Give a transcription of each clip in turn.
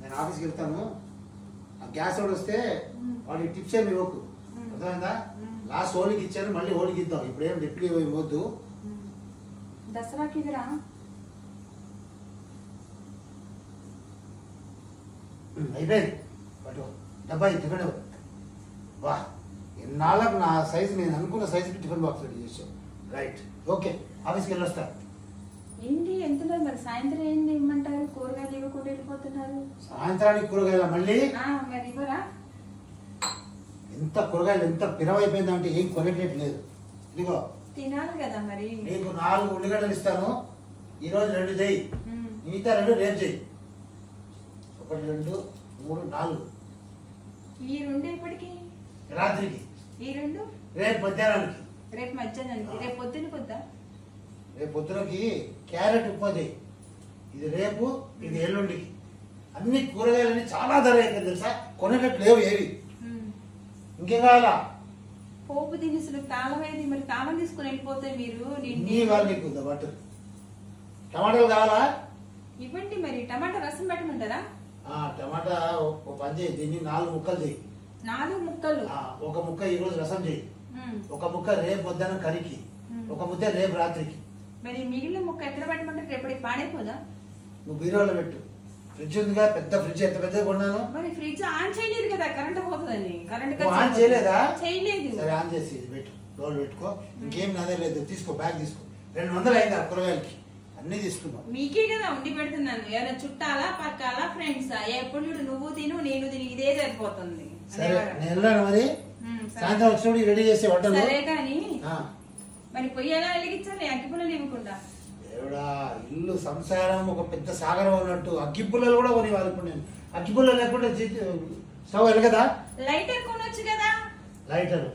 నేను ఆఫీస్కి వెళ్తాను. ఆ గ్యాస్ వాడు వస్తే వాడికి టిప్స్ ఏమి ఇవ్వకు, అర్థమైందా? లాస్ట్ ఓడికి ఇచ్చాను, మళ్ళీ ఓడికి ఇద్దాం. ఇప్పుడేం రిప్లై ఇవ్వద్దు. దసరాకి ఇదిరా అయిపోయింది. పట్టు డబ్బా టిఫిన్. వా, ఎన్నాళ్ళకు నా సైజు, నేను అనుకున్న సైజుకి టిఫిన్ బాక్స్ రెడీ చేసావు. రైట్, ఓకే, ఆఫీస్కి వెళ్ళొస్తా. ఏంటి ఎంతలో మరి సాయంత్రం ఏంటి ఇమ్మంటారు? కూరగాయలు ఇవ్వకుండా వెళ్ళిపోతున్నారు. సాయంత్రానికి కూరగాయలు మళ్ళీ మరి ఇవ్వరా? ఎంత కూరగాయలు ఎంత పిరవైపోయిందంటే ఏం కొనేటట్టు లేదు. ఇదిగో తినాలి కదా మరి. నీకు 4 ఉల్లిగడ్డలు ఇస్తాను, ఈరోజు 2 చెయ్యి, మిగతా 2 రేపు చెయ్యి. 1 2 3 4. ఈ 2 ఎప్పటికి? రాత్రికి. ఈ 2 రేపు మధ్యాహ్నానికి. రేపు మధ్యాహ్నానికి. రేపు పొద్దున పొద్దా? రేపు పొద్దునకి క్యారెట్ ఉప్మా చెయ్యి. ఇది రేపు, ఇది ఎల్లుండికి. అన్ని కూరగాయలన్నీ చాలా ధర అయిపోయింది తెలుసా, కొనేటట్టు లేవు ఏవి. ఇంకేం కావాలా? పోపు దినుసులు తాళం ఏది మరి? తాళం తీసుకుని వెళ్ళిపోతే మీరు. నీ వాళ్ళు నీకు బట్టు. టమాటాలు కావాలా? ఇవ్వండి మరి. టమాటా రసం పెట్టమంటారా? టమాటా ఒక పని చేయి, దీన్ని 4 ముక్కలు చెయ్యి. 4 ముక్కలు? ఒక ముక్క ఈ రోజు రసం చెయ్యి, ఒక ముక్క రేపు మధ్యాహ్నం కర్రీకి, ఒక ముద్ద రేపు రాత్రికి. మరి మిగిలిన ముక్క ఎక్కడ పెట్టమంటారు? రేపటికి పాడైపోదా? నువ్వు బీరోలో పెట్టు. ఫ్రిడ్జ్ ఉందిగా, పెద్ద ఫ్రిడ్జ్, ఎంత పెద్దగా కొన్నాను. మరి ఫ్రిడ్జ్ ఆన్ చేయలేదు కదా, కరెంట్ పోతుందని. కరెంట్ ఆన్ చేయలేదా? చేయలేదు. సరే, ఆన్ చేసి ఇది పెట్టు, డోర్ పెట్టుకో. ఇంకేం నాదే లేదు, తీసుకో, బ్యాగ్ తీసుకో. 200 అయిందా కూరగాయలకి? అన్ని తీసుకున్నావు. మీకే కదా ఉండి పెడుతున్నాను. ఎవరైనా చుట్టాలా, పక్కాలా, ఫ్రెండ్సా? ఎప్పుడు చూడు నువ్వు తిను నేను తిని, ఇదే సరిపోతుంది. సరే, నేను వెళ్ళాను మరి. సాయంత్రం వచ్చినప్పుడు రెడీ చేసే వంటలు. సరే కానీ మరి పొయ్యి ఎలా వెలిగించాలి అగ్గిపుల్లలు ఇవ్వకుండా? దేవుడా, ఇల్లు సంసారం ఒక పెద్ద సాగరం ఉన్నట్టు అగ్గిపుల్లలు కూడా కొని వాళ్ళు. ఇప్పుడు నేను అగ్గిపుల్లలు లేకుండా స్టవ్ వెలగదా? లైటర్ కొనొచ్చు కదా. లైటరు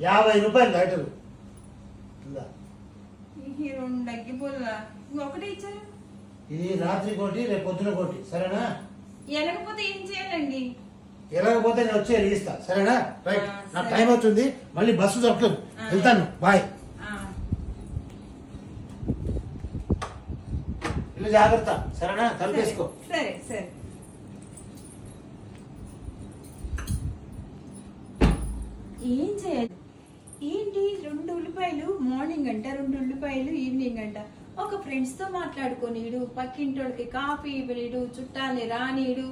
50 రూపాయలు లైటరు. 2 అగ్గిపుల్ల ఇంకొకటి ఇచ్చారు. ఇది రాత్రి కోటి, రేపు పొద్దున కోటి, సరేనా? ఎలగపోతే ఏం చేయాలండి? ఎలాగపోతే నేను వచ్చి వెలిగిస్తా, సరేనా? రైట్, నాకు టైం అవుతుంది, మళ్ళీ బస్సు దొరకదు, వెళ్తాను, బాయ్. ఇల్లు జాగ్రత్త, సరేనా? కలిపేసుకో. సరే సరే. ఏం చేయాలి? ఏంటి 2 ఉల్లిపాయలు మార్నింగ్ అంట, 2 ఉల్లిపాయలు ఈవినింగ్ అంట. ఒక ఫ్రెండ్స్ తో మాట్లాడుకోనీడు, పక్కింటోళ్ళకి కాఫీ ఇవ్వనీడు, చుట్టాలని రానీడు.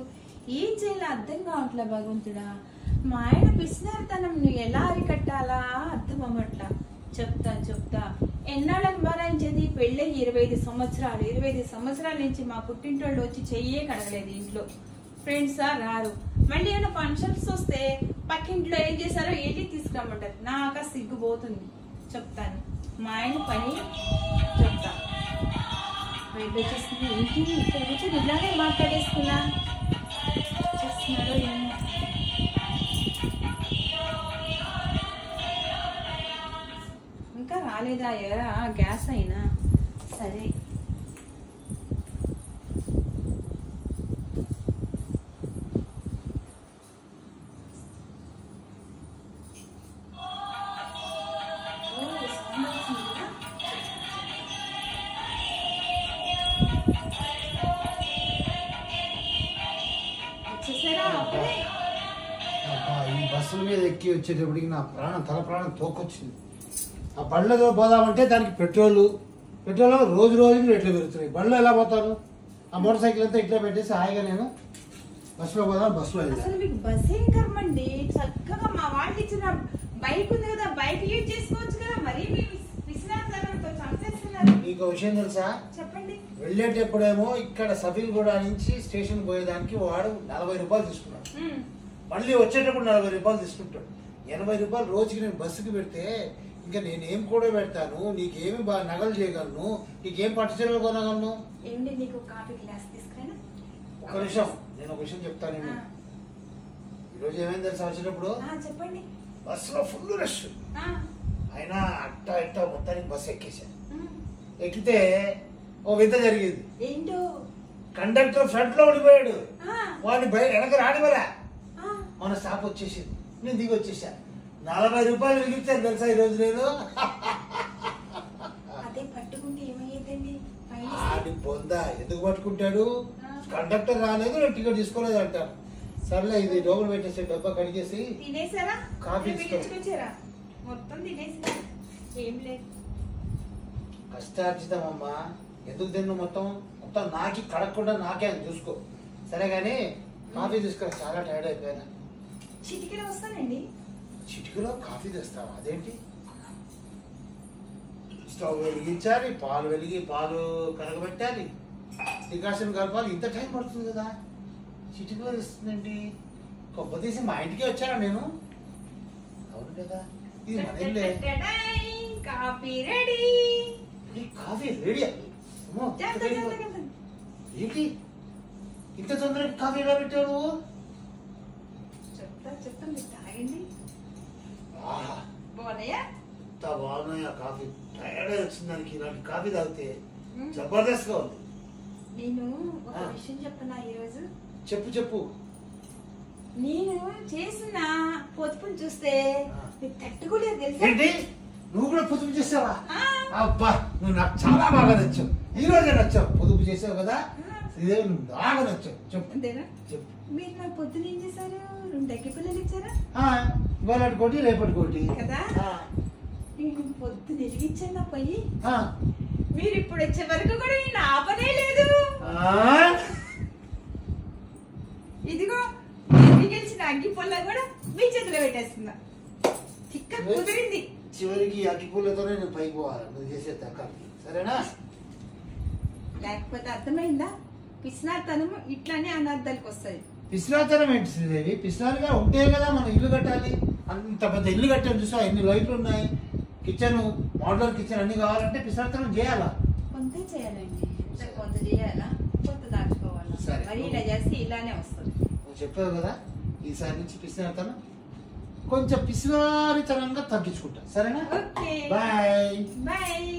ఏం చేయాలో అర్థం కావట్లే భగవంతుడా. మా ఆయన పిసినారితనం ఎలా అరికట్టాలా అర్థం అవ్వట్లా. చెప్తా ఎన్నాళ్ళని భరాయించేది? పెళ్ళి 25 సంవత్సరాలు. 25 సంవత్సరాల నుంచి మా పుట్టింటోళ్ళు వచ్చి చెయ్యే కడగలేదు ఇంట్లో. ఫ్రెండ్సా రారు. మళ్ళీ ఏమైనా ఫంక్షన్స్ వస్తే పక్కింట్లో ఏం చేశారో ఏంటి తీసుకురమ్మంటారు. నాకు సిగ్గుపోతుంది. చెప్తాను మా ఆయన పని చెప్తా. వచ్చేసింది ఏంటి? ఇక్కడ కూర్చొని ఇలానే మాట్లాడేసుకున్నా. చేస్తున్నారో ఏమో. ఇంకా రాలేదా ఎరా గ్యాస్ అయినా? సరే ఈ బస్సుల మీద ఎక్కి వచ్చేటప్పటికి నా తల ప్రాణం తోకొచ్చింది. ఆ బండ్లతో పోదామంటే దానికి పెట్రోల్ రోజు రోజుకి రేట్లు పెరుగుతున్నాయి. బండ్లో ఎలా పోతాను? ఆ మోటార్ సైకిల్ అంతా ఇట్లా పెట్టేసి హాయిగా నేను బస్సులో పోదాం. బస్సులో అసలు మీకు బస్ ఏం కర్మండి? చక్కగా మా వాళ్ళు ఇచ్చిన బైక్ ఉంది కదా, బైక్ యూజ్ చేసుకోవచ్చు కదా. మరి నీకు విషయం తెలుసా? చెప్పండి. వెళ్ళేటప్పుడేమో ఇక్కడ సఫీల్గూడ నుంచి స్టేషన్ పోయేదానికి వాడు 40 రూపాయలు తీసుకున్నాడు. మళ్ళీ వచ్చేటప్పుడు 40 రూపాయలు తీసుకుంటాడు. 80 రూపాయలు రోజుకి నేను బస్సుకి పెడితే ఇంకా నేనేం కూడా పెడతాను? నీకేమి బాగా నగలు చేయగలను? నీకేం పట్టు చీరలు కొనగలను? ఏంటి నీకు కాఫీ గ్లాస్ తీసుకురా? ఒక నిమిషం, నేను ఒక విషయం చెప్తాను. ఈరోజు ఏమైంది తెలుసా? వచ్చేటప్పుడు చెప్పండి. బస్సులో ఫుల్ రష్ అయినా అట్టా మొత్తానికి బస్సు ఎక్కేసాను. ఎక్కితే ఓ వింత జరిగింది. ఏంటో? కండక్టర్ ఫ్రంట్ లో ఉండిపోయాడు. వాడిని వెనక రానివరా. మన స్టాప్ వచ్చేసింది, నేను దిగి వచ్చేసా. 40 రూపాయలు మిగిలిచాను తెలుసా ఈరోజు నేను. అదే పట్టుకుంటే ఏమయ్యేదండి? ఆడి పొందా ఎందుకు పట్టుకుంటాడు? కండక్టర్ రాలేదు, నేను టికెట్ తీసుకోలేదు అంటాను. సర్లే ఇది డబ్బులు పెట్టేసి డబ్బా కడిగేసి తినేసారా? కాఫీ తీసుకొచ్చారా? మొత్తం తినేసినా ఏం లేదు. కష్టార్జితమమ్మా, ఎందుకు తిన్ను మొత్తం మొత్తం నాకి కడగకుండా నాకే అని చూసుకో. సరే కానీ కాఫీ తీసుకురా, చాలా టైర్డ్ అయిపోయినా. చిటికెలో వస్తానండి. చిటికలో కాఫీ తెస్తావా? అదేంటి? స్టవ్ వెలిగించాలి, పాలు పాలు కరగబెట్టాలి, డికాషన్ కలపాలి, ఇంత టైం పడుతుంది కదా. చిటికలో తెస్తుందండి. కొబ్బరి తీసి మా ఇంటికి వచ్చానా నేను? అవును కదా, ఇది మన ఇల్లే. Coffee ready. Coffee ready? ఏంటి ఇంత తొందరగా కాఫీ ఎలా పెట్టావు నువ్వు? చెప్తా మీరు తాగండి. బాగున్నాయా? ఎంత బాగున్నాయా కాఫీ. టైర్డ్ వచ్చింది దానికి. ఇలాంటి కాఫీ తాగితే జబర్దస్త్ గా ఉంది. నేను ఒక విషయం చెప్పనా ఈరోజు? చెప్పు. నేను చేసిన పొదుపుని చూస్తే నీకు తట్టుకోలేదు తెలుసా? ఏంటి నువ్వు కూడా పొదుపు చేసావా? అబ్బా, నువ్వు నాకు చాలా బాగా నచ్చావు. ఈ రోజే నచ్చావు. పొదుపు చేసావు కదా, ఇదే నువ్వు బాగా నచ్చావు. చెప్పు. అంతేనా? చెప్పు. మీరు నా పొద్దున ఏం చేశారు? 2 అగ్గి పిల్లలు ఇచ్చారా? ఇవాళ కోటి రేపటి కోటి కదా. నేను పొద్దున వెలిగించాను నా పొయ్యి. మీరు ఇప్పుడు వచ్చే వరకు కూడా నేను ఆపనే లేదు. ఇదిగో గెలిచిన అగ్గి పొల్ల కూడా మీ చేతిలో పెట్టేస్తున్నా. చిక్క కుదిరింది. చివరికి అగ్గి పూలతోనే నేను పైకి పోవాలి నువ్వు చేసే తక్కువ. సరేనా? లేకపోతే అర్థమైందా? పిసినాతనం ఇట్లానే అనర్థాలకు వస్తుంది. పిసినాతనం ఏంటి శ్రీదేవి? పిసినారుగా ఉంటే కదా మనం ఇల్లు కట్టాలి. అంత పెద్ద ఇల్లు కట్టాను చూసా, ఎన్ని లైట్లు ఉన్నాయి, కిచెన్, మోడలర్ కిచెన్ అన్ని కావాలంటే పిసినాతనం చేయాలా? కొంత చేయాలండి. కొంత చేయాలా, కొంత దాచుకోవాలా. మరి ఇలా చేస్తే ఇలానే వస్తుంది. నువ్వు చెప్పావు కదా, ఈసారి నుంచి పిసినాతనం కొంచెం పిసినారితనంగా తగ్గించుకుంటా. సరేనా? Okay, bye. బాయ్.